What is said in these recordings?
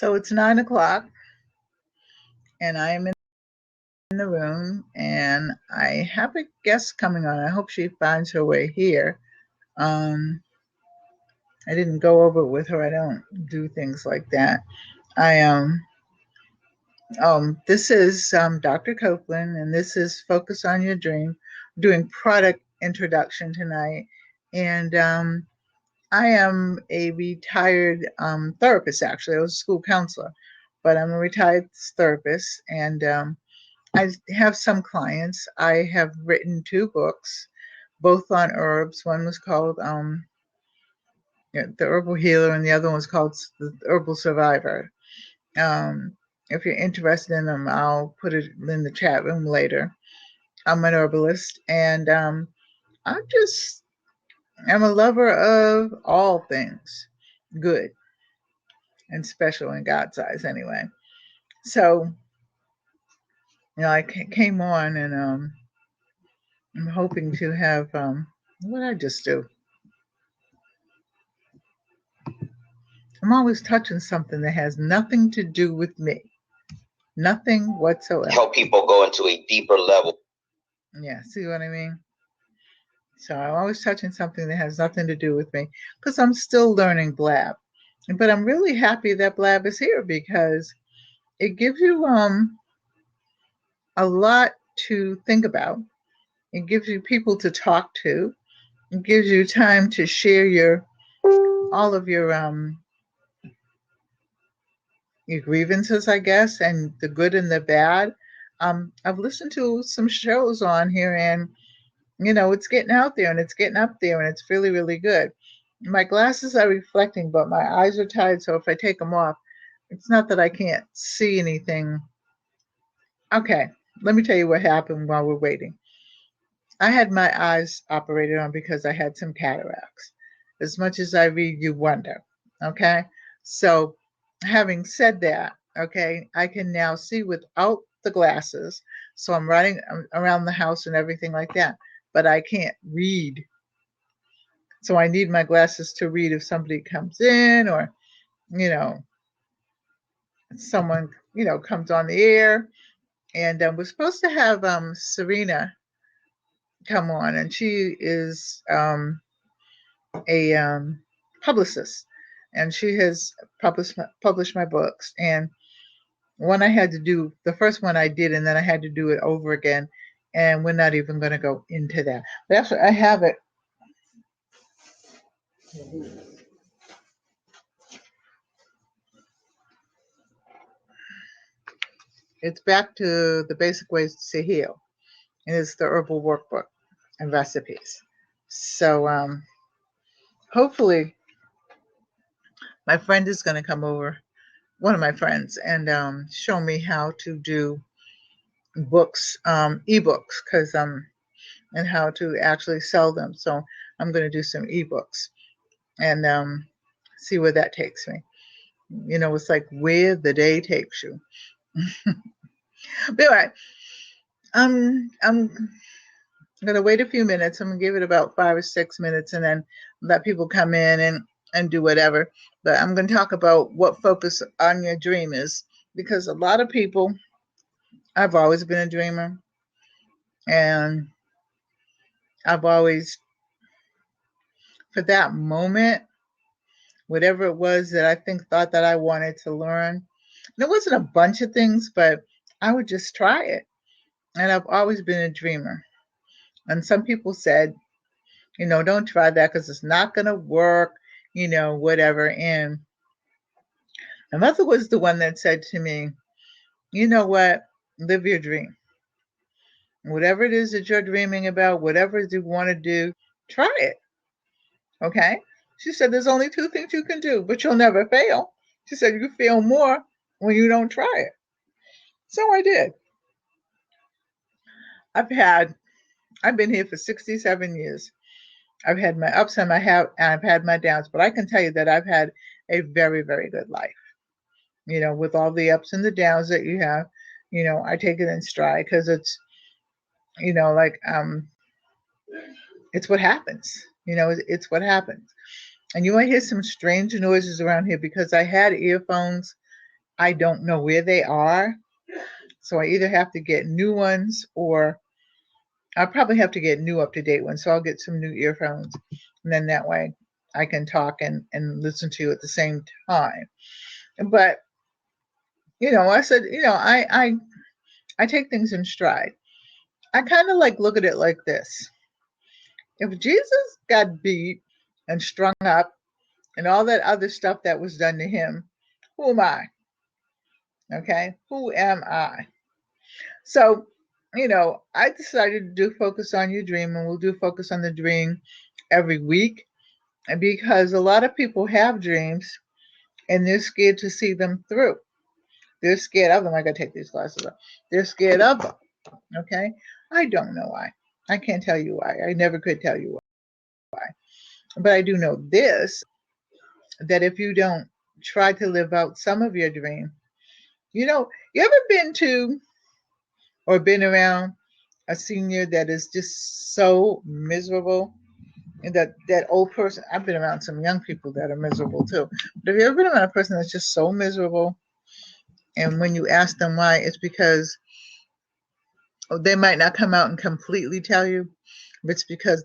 So it's 9 o'clock, and I am in the room, and I have a guest coming on. I hope she finds her way here. I didn't go over with her. I don't do things like that. This is Dr. Copeland, and this is Focus on Your Dream. I'm doing product introduction tonight, and I am a retired therapist. Actually, I was a school counselor, but I'm a retired therapist, and I have some clients. I have written 2 books, both on herbs. One was called The Herbal Healer, and the other one was called The Herbal Survivor. If you're interested in them, I'll put it in the chat room later. I'm an herbalist, and I'm a lover of all things good and special in God's eyes anyway. So, I came on, and I'm hoping to have, what did I just do? I'm always touching something that has nothing to do with me. Nothing whatsoever. Help people go into a deeper level. Yeah, see what I mean? So I'm always touching something that has nothing to do with me because I'm still learning Blab. But I'm really happy that Blab is here because it gives you a lot to think about. It gives you people to talk to. It gives you time to share all of your grievances, I guess, and the good and the bad. I've listened to some shows on here, and it's getting out there and it's getting up there, and it's really, really good. My glasses are reflecting, but my eyes are tired, so if I take them off, it's not that I can't see anything. Okay, let me tell you what happened while we're waiting. I had my eyes operated on because I had some cataracts. As much as I read, you wonder. Okay, so having said that, okay, I can now see without the glasses. So I'm running around the house and everything like that, but I can't read. So I need my glasses to read if somebody comes in, or, someone, comes on the air. And we're supposed to have Serena come on, and she is a publicist, and she has published my books. And one I had to do, the first one I did, and then I had to do it over again. And we're not even going to go into that. But actually, I have it. It's back to the basic ways to heal. And it's the herbal workbook and recipes. So hopefully my friend is going to come over, one of my friends, and show me how to do books, ebooks, and how to actually sell them. So I'm going to do some ebooks and see where that takes me. It's like where the day takes you. But anyway, I'm going to wait a few minutes. I'm going to give it about 5 or 6 minutes and then let people come in and do whatever. But I'm going to talk about what focus on your dream is, because a lot of people, I've always been a dreamer, and I've always, for that moment, whatever it was that I thought that I wanted to learn, and it wasn't a bunch of things, but I would just try it. And I've always been a dreamer. And some people said, don't try that because it's not going to work, whatever. And my mother was the one that said to me, you know what, live your dream. Whatever it is that you're dreaming about, whatever you want to do, try it. Okay? She said, there's only 2 things you can do, but you'll never fail. She said, you fail more when you don't try it. So I did. I've been here for 67 years. I've had my ups and I've had my downs, but I can tell you that I've had a very, very good life. With all the ups and the downs that you have, I take it in stride because it's, it's what happens. It's what happens. And you might hear some strange noises around here because I had earphones I don't know where they are. So I either have to get new ones, or I'll probably have to get new up-to-date ones. So I'll get some new earphones, and then that way I can talk and listen to you at the same time. But, I said, I take things in stride. I kind of look at it like this. If Jesus got beat and strung up and all that other stuff that was done to him, who am I? Okay, who am I? So, I decided to do Focus on Your Dream, and we'll do Focus on the Dream every week, because a lot of people have dreams and they're scared to see them through. They're scared of them. I gotta take these glasses off. They're scared of them. Okay, I don't know why. I can't tell you why. I never could tell you why. But I do know this, that if you don't try to live out some of your dream, you ever been to or been around a senior that is just so miserable? And that old person, I've been around some young people that are miserable too. But have you ever been around a person that's just so miserable? And when you ask them why, it's because they might not come out and completely tell you, but it's because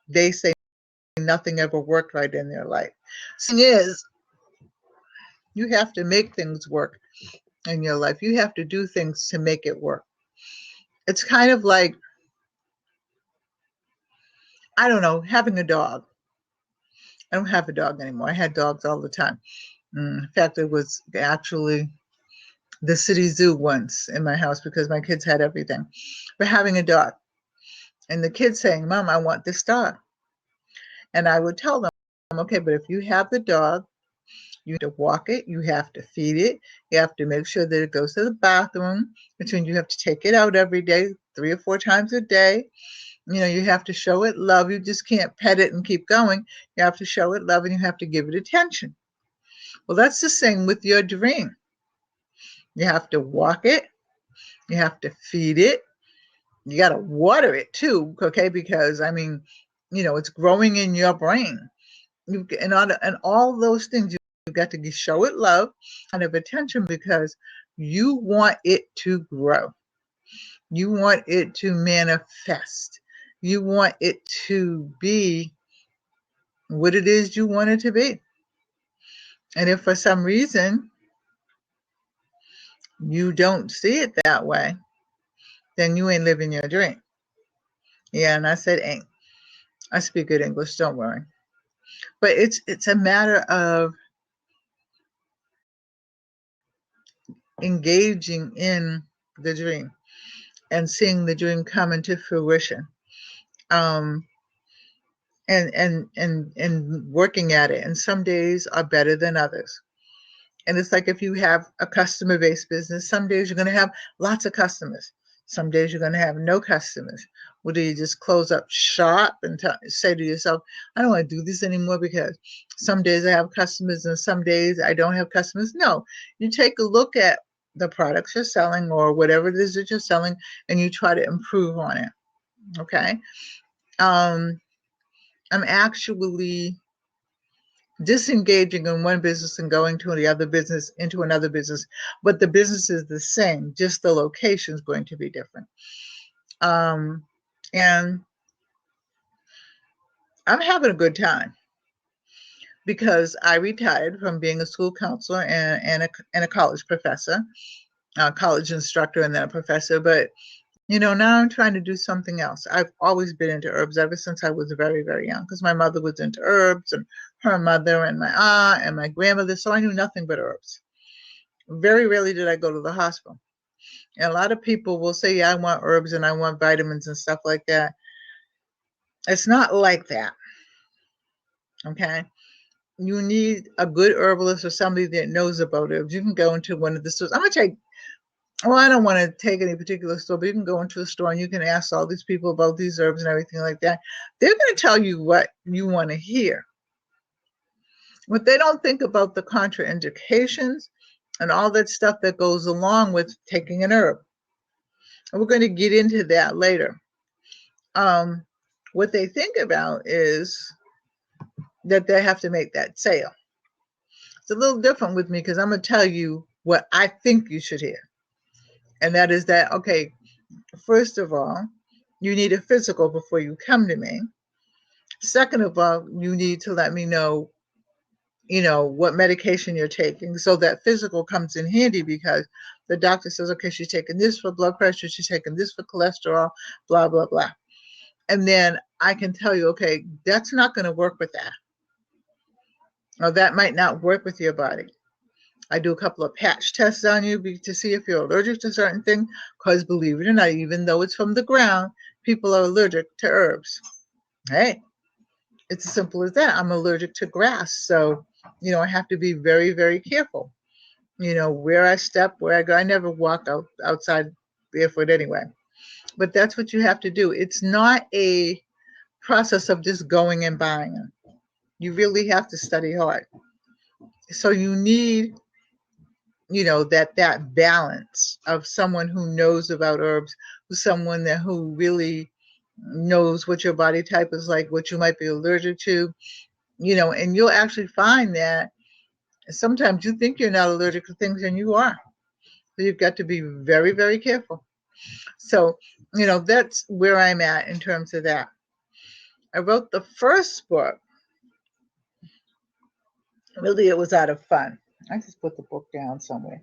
they say nothing ever worked right in their life. The thing is, you have to make things work in your life. You have to do things to make it work. It's kind of like, I don't know, having a dog. I don't have a dog anymore. I had dogs all the time. In fact, it was actually the city zoo once in my house because my kids had everything. But having a dog, and the kids saying, Mom, I want this dog. And I would tell them, okay, but if you have the dog, you have to walk it, you have to feed it, you have to make sure that it goes to the bathroom, which means you have to take it out every day, 3 or 4 times a day. You have to show it love. You just can't pet it and keep going. You have to show it love, and you have to give it attention. Well, that's the same with your dream. You have to walk it. You have to feed it. You got to water it too, okay? Because, it's growing in your brain. And all those things, you've got to show it love, kind of attention, because you want it to grow. You want it to manifest. You want it to be what it is you want it to be. And if for some reason you don't see it that way, then you ain't living your dream. Yeah, and I said ain't. I speak good English, don't worry. But it's a matter of engaging in the dream and seeing the dream come into fruition. And working at it. And some days are better than others. And it's like if you have a customer-based business, some days you're going to have lots of customers. Some days you're going to have no customers. Well, do you just close up shop and say to yourself, I don't want to do this anymore because some days I have customers and some days I don't have customers? No, you take a look at the products you're selling or whatever it is that you're selling, and you try to improve on it. Okay. I'm actually disengaging in one business and going to another business, but the business is the same, just the location is going to be different. And I'm having a good time because I retired from being a school counselor and a college professor, college instructor, and then a professor. But now I'm trying to do something else. I've always been into herbs ever since I was very, very young, because my mother was into herbs, and her mother and my aunt and my grandmother, so I knew nothing but herbs. Very rarely did I go to the hospital. And a lot of people will say, yeah, I want herbs and I want vitamins and stuff like that. It's not like that, okay? You need a good herbalist or somebody that knows about herbs. You can go into one of the stores. I don't want to take any particular store, but you can go into a store and you can ask all these people about these herbs and everything like that. They're going to tell you what you want to hear. But they don't think about the contraindications and all that stuff that goes along with taking an herb. And we're going to get into that later. What they think about is that they have to make that sale. It's a little different with me because I'm going to tell you what I think you should hear. And that is that, okay, first of all, you need a physical before you come to me. Second of all, you need to let me know, what medication you're taking. So that physical comes in handy because the doctor says, okay, she's taking this for blood pressure, she's taking this for cholesterol, blah, blah, blah. And then I can tell you, okay, that's not going to work with that. Or that might not work with your body. I do a couple of patch tests on you to see if you're allergic to certain things, because believe it or not, even though it's from the ground, people are allergic to herbs. Hey, it's as simple as that. I'm allergic to grass. So, I have to be very, very careful. Where I step, where I go. I never walk outside barefoot anyway. But that's what you have to do. It's not a process of just going and buying them. You really have to study hard. So you need, that balance of someone who knows about herbs, someone who really knows what your body type is like, what you might be allergic to, and you'll actually find that sometimes you think you're not allergic to things and you are. So you've got to be very, very careful. So, that's where I'm at in terms of that. I wrote the first book. Really, it was out of fun. I just put the book down somewhere.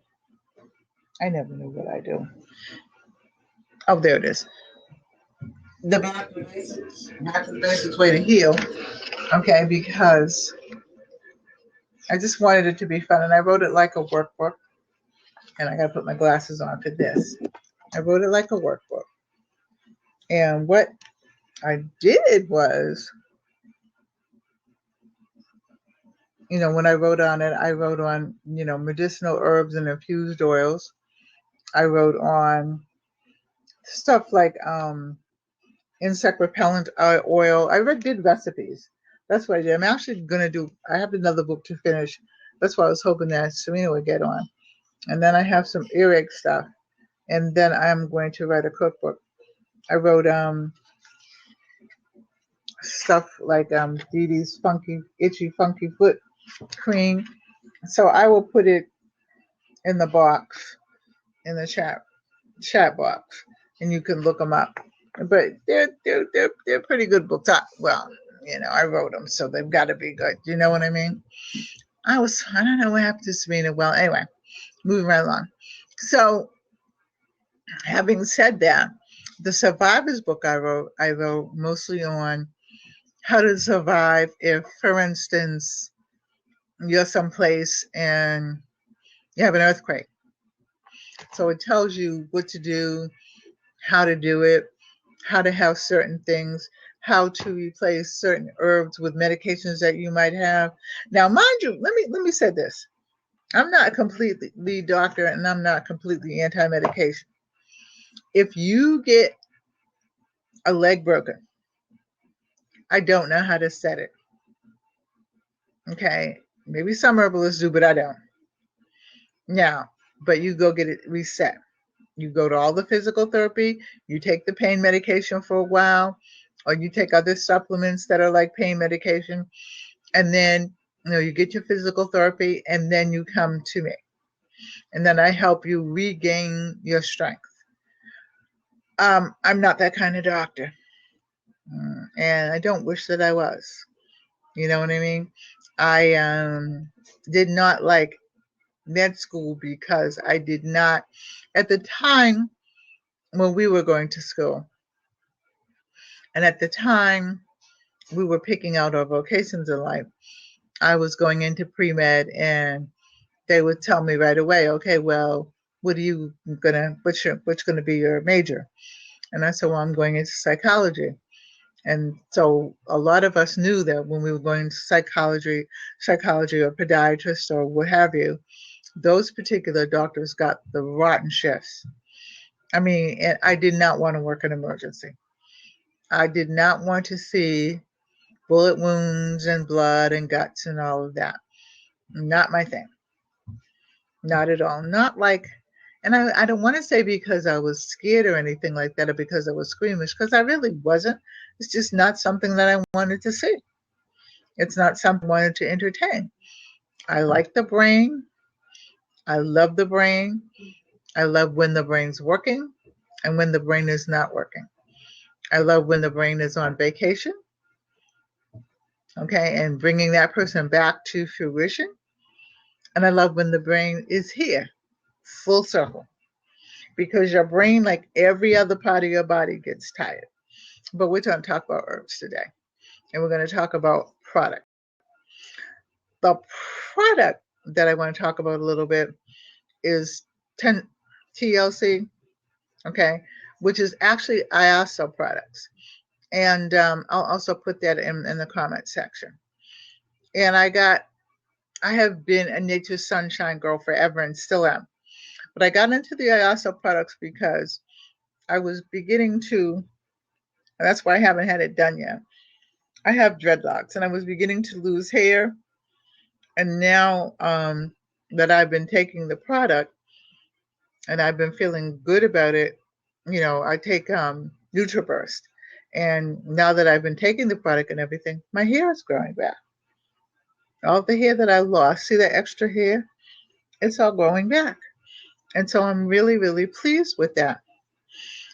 I never knew what I do. Oh, there it is. The Back to the Basics. Back to the Basics Way to Heal. Okay, because I just wanted it to be fun, and I wrote it like a workbook. And I got to put my glasses on for this. I wrote it like a workbook. And what I did was, when I wrote on it, I wrote on, medicinal herbs and infused oils. I wrote on stuff like insect repellent oil. I did recipes. That's what I did. I'm actually going to I have another book to finish. That's why I was hoping that Serena would get on. And then I have some earache stuff. And then I'm going to write a cookbook. I wrote stuff like Dee Dee's itchy funky foot cream. So I will put it in the box, in the chat box, and you can look them up. But they're pretty good books. Well, I wrote them, so they've got to be good. You know what I mean? I don't know what happened to Serena. Well, anyway, moving right along. So, having said that, the survivor's book I wrote mostly on how to survive if, for instance, you're someplace and you have an earthquake. So it tells you what to do, how to do it, how to have certain things, how to replace certain herbs with medications that you might have. Now, mind you, let me say this. I'm not a completely lead doctor and I'm not completely anti-medication. If you get a leg broken, I don't know how to set it. Okay, maybe some herbalists do, but I don't. Now, but you go get it reset. You go to all the physical therapy, you take the pain medication for a while, or you take other supplements that are like pain medication, and then you get your physical therapy, and then you come to me. And then I help you regain your strength. I'm not that kind of doctor. And I don't wish that I was. You know what I mean? I did not like med school because I did not, at the time when we were going to school, and at the time we were picking out our vocations in life, I was going into pre-med and they would tell me right away, okay, well, what's gonna be your major? And I said, well, I'm going into psychology. And so a lot of us knew that when we were going to psychology or podiatrist or what have you, those particular doctors got the rotten shifts. I mean, and I did not want to work in emergency. I did not want to see bullet wounds and blood and guts and all of that. Not my thing. Not at all. Not like, and I don't want to say because I was scared or anything like that or because I was squeamish, because I really wasn't. It's just not something that I wanted to see. It's not something I wanted to entertain. I like the brain. I love the brain. I love when the brain's working and when the brain is not working. I love when the brain is on vacation, okay, and bringing that person back to fruition. And I love when the brain is here, full circle, because your brain, like every other part of your body, gets tired. But we're going to talk about herbs today, and we're going to talk about product. The product that I want to talk about a little bit is 10 TLC, okay, which is actually IASO products. And I'll also put that in the comment section. And I have been a Nature Sunshine girl forever and still am. But I got into the IASO products because I was beginning to, and that's why I haven't had it done yet. I have dreadlocks and I was beginning to lose hair. And now that I've been taking the product and I've been feeling good about it, I take NutriBurst. And now that I've been taking the product and everything, my hair is growing back. All the hair that I lost, see that extra hair? It's all growing back. And so I'm really, really pleased with that.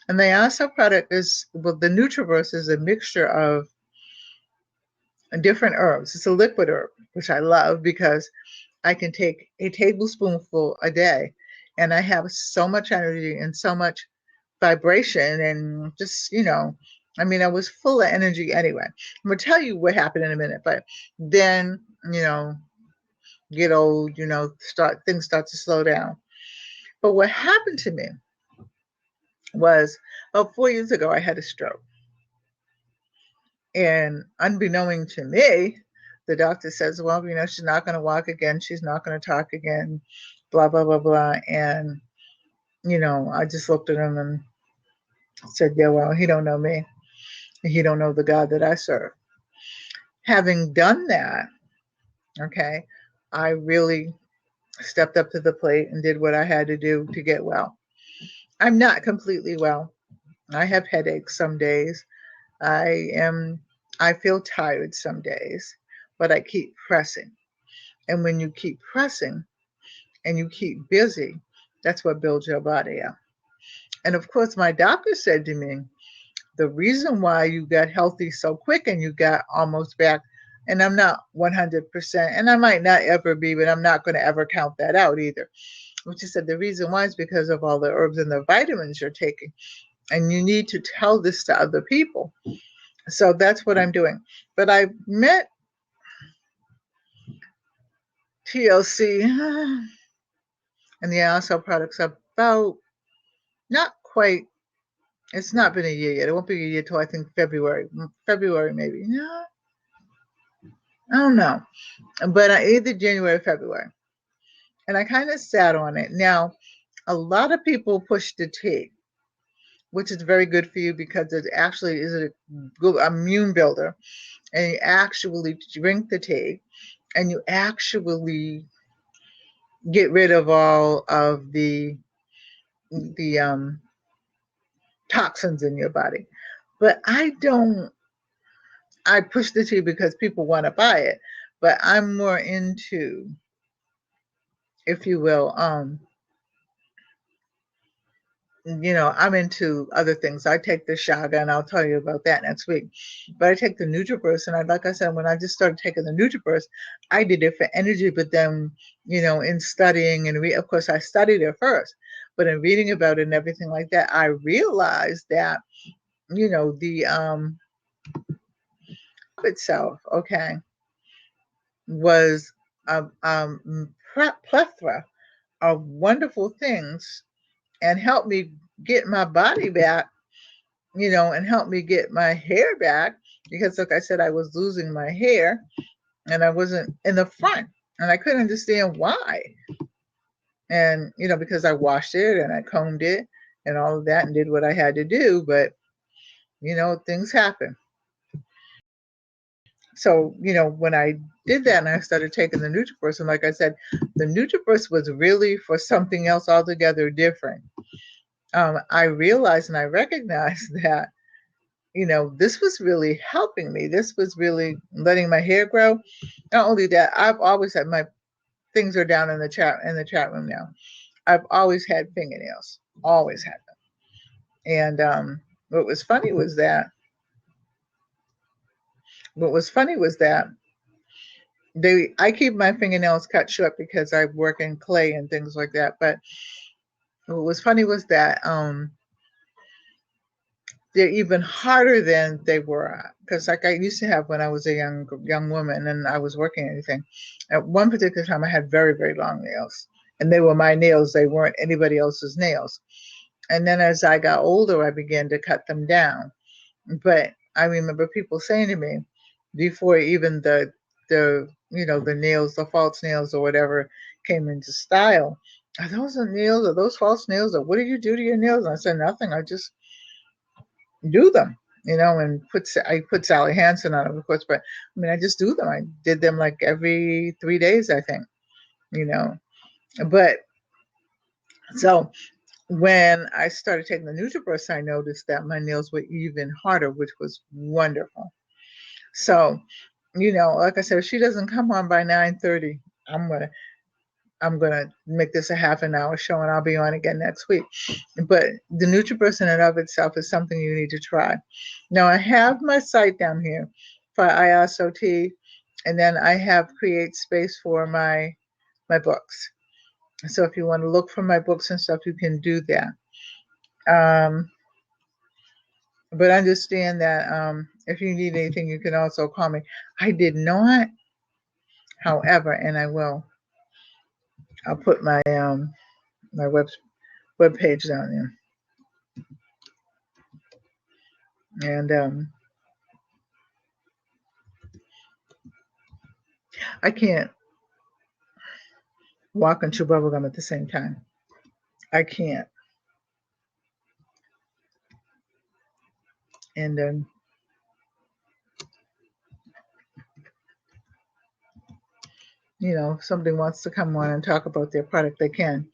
And the IASO product is, well, the NutriBurst is a mixture of different herbs. It's a liquid herb, which I love because I can take a tablespoonful a day and I have so much energy and so much vibration and just, I was full of energy anyway. I'm going to tell you what happened in a minute, but then, get old, things start to slow down. But what happened to me was about 4 years ago, I had a stroke. And unbeknown to me, the doctor says, well, she's not going to walk again. She's not going to talk again, blah, blah, blah, blah. And, I just looked at him and said, yeah, well, he don't know me. He don't know the God that I serve. Having done that, okay, I really stepped up to the plate and did what I had to do to get well. I'm not completely well. I have headaches some days. I feel tired some days, but I keep pressing. And when you keep pressing and you keep busy, that's what builds your body up. And of course, my doctor said to me, the reason why you got healthy so quick and you got almost back, and I'm not 100%, and I might not ever be, but I'm not going to ever count that out either. But she said the reason why is because of all the herbs and the vitamins you're taking. And you need to tell this to other people. So that's what I'm doing. But I met TLC and the IASO products about, not quite, it's not been a year yet. It won't be a year till I think February maybe. No, I don't know. But either January or February. And I kind of sat on it. Now, a lot of people push the tea, which is very good for you because it actually is a good immune builder. And you actually drink the tea and you actually get rid of all of the toxins in your body. But I push the tea because people want to buy it, but I'm more into, if you will, I'm into other things. I take the shaga, and I'll tell you about that next week. But I take the NutriBurst, and like I said, when I just started taking the NutriBurst, I did it for energy. But then, in studying and of course, I studied it first. But in reading about it and everything like that, I realized that, the itself, okay, was a plethora of wonderful things and helped me get my body back, and helped me get my hair back because, like I said, I was losing my hair and I wasn't in the front and I couldn't understand why. And, because I washed it and I combed it and all of that and did what I had to do, but, things happen. So, when I did that and I started taking the NutriBurst, and like I said, the NutriBurst was really for something else altogether different. I realized and I recognized that, this was really helping me. This was really letting my hair grow. Not only that, I've always had things are down in the chat room now. I've always had fingernails, always had them. And what was funny was that I keep my fingernails cut short because I work in clay and things like that. But what was funny was that they're even harder than they were, because like I used to have when I was a young woman and I was working anything. At one particular time, I had very, very long nails, and they were my nails. They weren't anybody else's nails. And then as I got older, I began to cut them down. But I remember people saying to me, before even the the nails, the false nails or whatever came into style, are those the nails? Are those false nails? Or what do you do to your nails? And I said, nothing. I just do them, and I put Sally Hansen on them, of course, but I mean, I just do them. I did them like every 3 days, I think, but so when I started taking the NutriBurst, I noticed that my nails were even harder, which was wonderful. So, like I said, if she doesn't come on by 9:30, I'm gonna make this a half an hour show, and I'll be on again next week. But the NutriBurst in and of itself is something you need to try. Now I have my site down here for ISOT, and then I have create space for my books. So if you want to look for my books and stuff, you can do that. But understand that if you need anything, you can also call me. I did not, however, and I'll put my my web page down there. And I can't walk and chew bubblegum at the same time. I can't. And if somebody wants to come on and talk about their product, they can.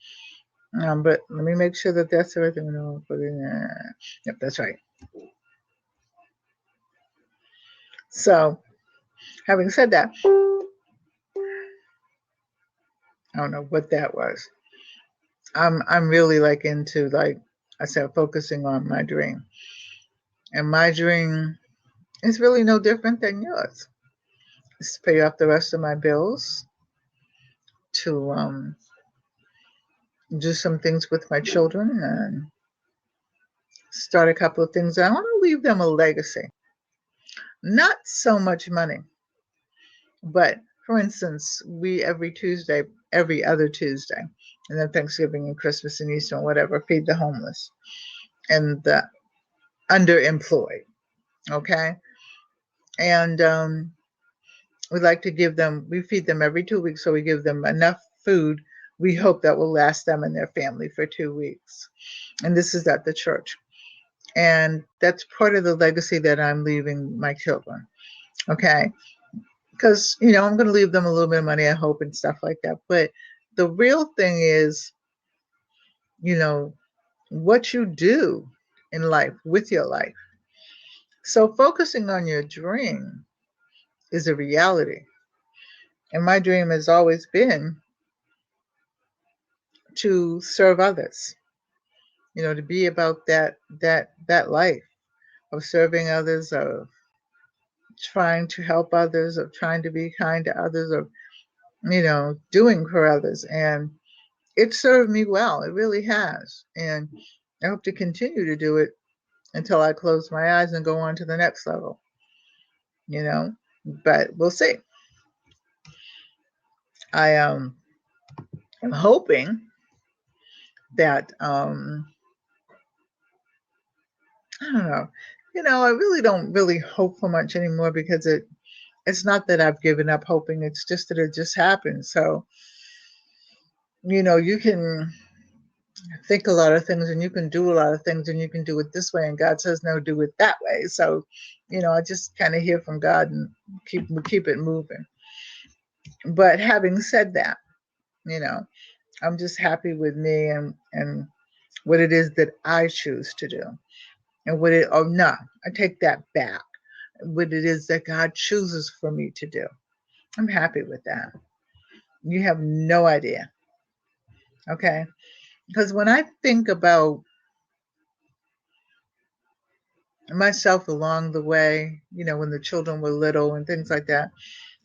But let me make sure that that's everything. Yep, that's right. So, having said that, I don't know what that was. I'm really into, like I said, focusing on my dream. And my dream is really no different than yours. It's to pay off the rest of my bills, to do some things with my children, and start a couple of things. I want to leave them a legacy. Not so much money, but for instance, we every other Tuesday, and then Thanksgiving and Christmas and Easter and whatever, feed the homeless and the underemployed. Okay. And we like to we feed them every 2 weeks. So we give them enough food. We hope that will last them and their family for 2 weeks. And this is at the church. And that's part of the legacy that I'm leaving my children. Okay. Because, I'm going to leave them a little bit of money, I hope, and stuff like that. But the real thing is, what you do in life with your life. So focusing on your dream is a reality. And my dream has always been to serve others, to be about that life of serving others, of trying to help others, of trying to be kind to others, of, doing for others. And it served me well. It really has. And I hope to continue to do it until I close my eyes and go on to the next level, but we'll see. I am hoping that, I don't know, I really don't really hope for much anymore, because it's not that I've given up hoping. It's just that it just happens. So, you can think a lot of things, and you can do a lot of things, and you can do it this way, and God says, no, do it that way. So, I just kind of hear from God and keep it moving. But having said that, I'm just happy with me and what it is that I choose to do. And I take that back. What it is that God chooses for me to do. I'm happy with that. You have no idea. Okay. Because when I think about myself along the way, when the children were little and things like that,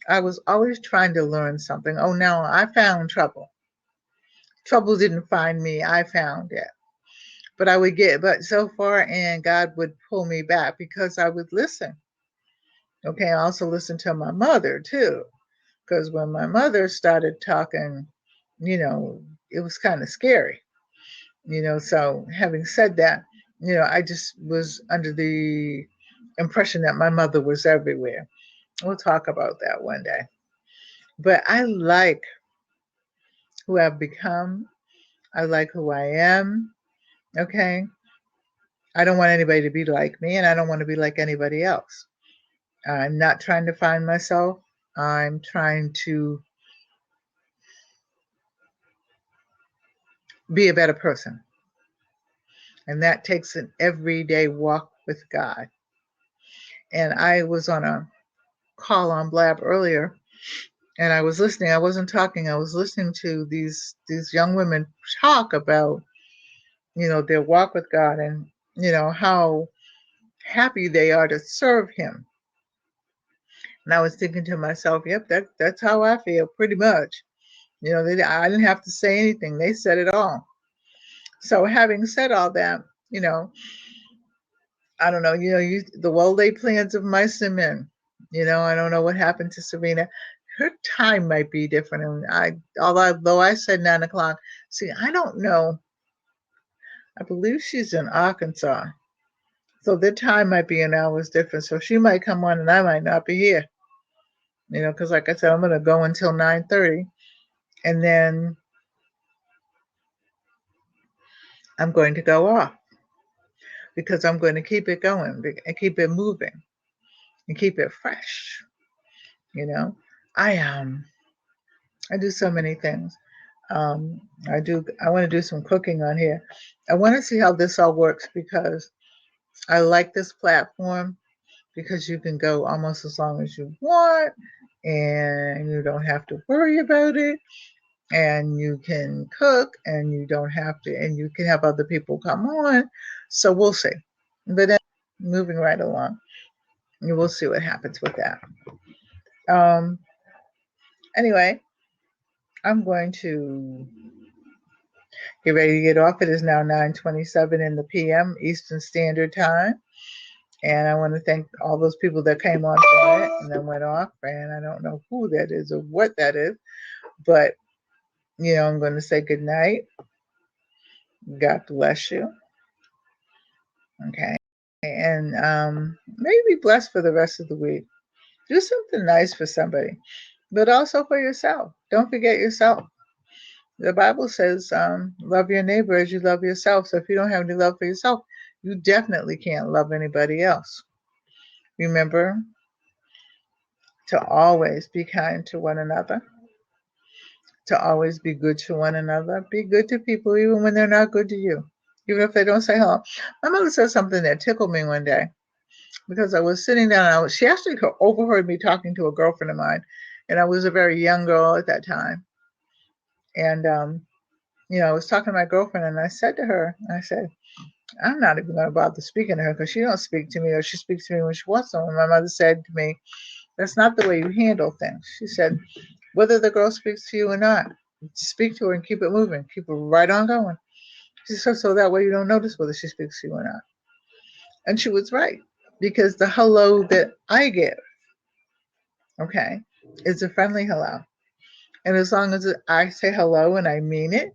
I was always trying to learn something. Oh, now I found trouble. Trouble didn't find me. I found it. But so far, and God would pull me back because I would listen. Okay. I also listened to my mother too. Because when my mother started talking, it was kind of scary. So having said that, I just was under the impression that my mother was everywhere. We'll talk about that one day. But I like who I've become. I like who I am. Okay. I don't want anybody to be like me, and I don't want to be like anybody else. I'm not trying to find myself. I'm trying to be a better person. And that takes an everyday walk with God. And I was on a call on Blab earlier, and I was listening. I wasn't talking. I was listening to these young women talk about, their walk with God, and how happy they are to serve Him. And I was thinking to myself, yep, that's how I feel pretty much. I didn't have to say anything. They said it all. So having said all that, I don't know, the well-laid plans of mice and men. I don't know what happened to Serena. Her time might be different. And although I said 9 o'clock, see, I don't know. I believe she's in Arkansas. So their time might be an hour's difference. So she might come on and I might not be here. Because like I said, I'm going to go until 9:30. And then I'm going to go off because I'm going to keep it going and keep it moving and keep it fresh. I do so many things. I want to do some cooking on here. I want to see how this all works because I like this platform because you can go almost as long as you want and you don't have to worry about it, and you can cook and you don't have to, and you can have other people come on. So we'll see. But then moving right along, you will see what happens with that. Anyway, I'm going to get ready to get off. It is now 9:27 in the PM Eastern Standard Time. And I want to thank all those people that came on for it and then went off. And I don't know who that is or what that is. But, I'm going to say good night. God bless you. Okay. And maybe blessed for the rest of the week. Do something nice for somebody, but also for yourself. Don't forget yourself. The Bible says, love your neighbor as you love yourself. So if you don't have any love for yourself, you definitely can't love anybody else. Remember to always be kind to one another, to always be good to one another. Be good to people even when they're not good to you, even if they don't say hello. My mother said something that tickled me one day because I was sitting down. She actually overheard me talking to a girlfriend of mine, and I was a very young girl at that time. And I was talking to my girlfriend, and I said to her, I'm not even going to bother speaking to her because she don't speak to me, or she speaks to me when she wants to. And my mother said to me, that's not the way you handle things. She said, whether the girl speaks to you or not, speak to her and keep it moving. Keep it right on going. She said, so that way you don't notice whether she speaks to you or not. And she was right, because the hello that I give, okay, is a friendly hello. And as long as I say hello and I mean it,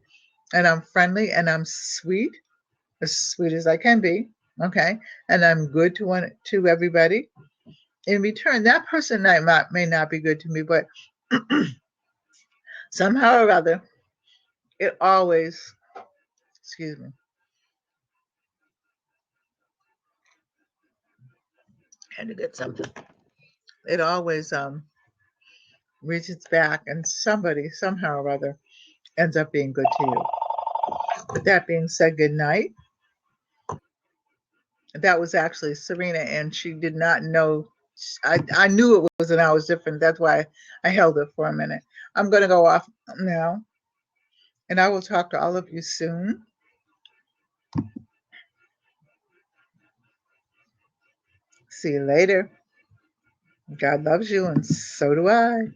and I'm friendly and I'm sweet as I can be, okay, and I'm good to everybody, in return, that person may not be good to me, but somehow or other, it always, excuse me, had to get something. It always reaches back, and somebody somehow or other ends up being good to you. With that being said, good night. That was actually Serena, and she did not know I knew it was an hour's different. That's why I held it for a minute. I'm going to go off now, and I will talk to all of you soon. See you later. God loves you, and so do I.